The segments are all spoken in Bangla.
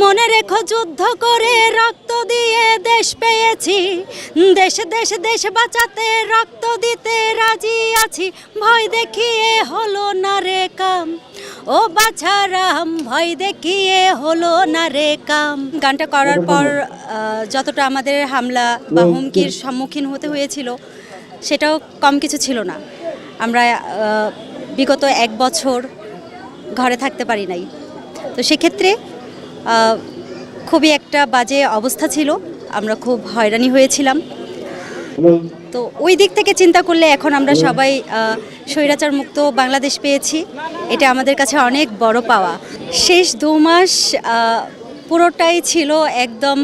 মনে রেখো যুদ্ধ করে রক্ত দিয়ে দেশ পেয়েছি, দেশ দেশ দেশ বাঁচাতে রক্ত দিতে রাজি আছি। ভয় দেখিয়ে হলো না রে কাম, ও বাছারাম ভয় দেখিয়ে হলো না রে কাম। গানটা করার পর যতটা আমাদের হামলা বা হুমকির সম্মুখীন হতে হয়েছিল সেটাও কম কিছু ছিল না। আমরা বিগত 1 বছর ঘরে থাকতে পারি নাই, তো সেক্ষেত্রে খুবই একটা বাজে অবস্থা ছিল, আমরা খুব হয়রানি হয়েছিলাম। তো ওই দিক থেকে চিন্তা করলে এখন আমরা সবাই স্বৈরাচার মুক্ত বাংলাদেশ পেয়েছি, এটা আমাদের কাছে অনেক বড় পাওয়া। শেষ 2 মাস পুরোটাই ছিল একদম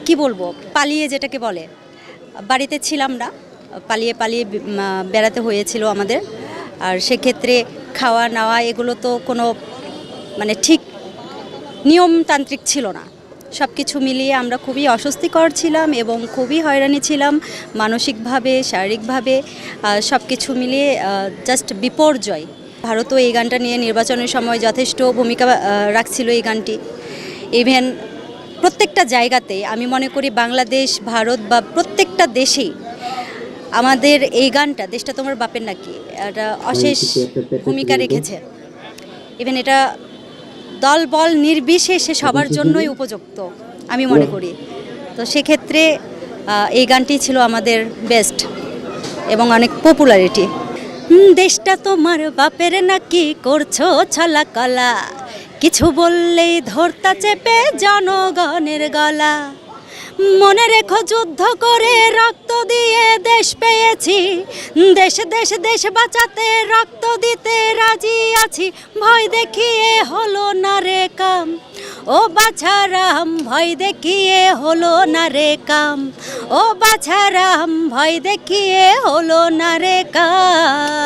কি বলবো, পালিয়ে, যেটাকে বলে বাড়িতে ছিলাম না, পালিয়ে পালিয়ে বেড়াতে হয়েছিল আমাদের। আর সেক্ষেত্রে খাওয়া নাওয়া এগুলো তো কোনো মানে ঠিক নিয়মতান্ত্রিক ছিল না। সব কিছু মিলিয়ে আমরা খুবই অস্বস্তিকর ছিলাম এবং খুবই হয়রানি ছিলাম মানসিকভাবে, শারীরিকভাবে, সব কিছু মিলিয়ে জাস্ট বিপর্যয়। ভারতও এই গানটা নিয়ে নির্বাচনের সময় যথেষ্ট ভূমিকা রাখছিল এই গানটি। ইভেন প্রত্যেকটা জায়গাতে আমি মনে করি বাংলাদেশ, ভারত বা প্রত্যেকটা দেশেই আমাদের এই গানটা দেশটা তোমার বাপের নাকি এটা অশেষ ভূমিকা রেখেছে। ইভেন এটা দল বল নির্বিশেষে সবার জন্যই উপযুক্ত আমি মনে করি। তো সেক্ষেত্রে এই গানটি ছিল আমাদের বেস্ট এবং অনেক পপুলারিটি। দেশটা তোমার বাপের নাকি করছো ছলা কলা, কিছু বললেই ধরতা চেপে জনগণের গলা। মনে রেখো যুদ্ধ করে রক্ত দিয়ে দেশ পেয়েছি, দেশ দেশ দেশ বাঁচাতে রক্ত দিতে রাজি আছি। ভয় দেখিয়ে হলো না রে কাম, ও বাছারাম ভয় দেখিয়ে হলো না রে কাম, ও বাছারাম ভয় দেখিয়ে হলো না রে কাম।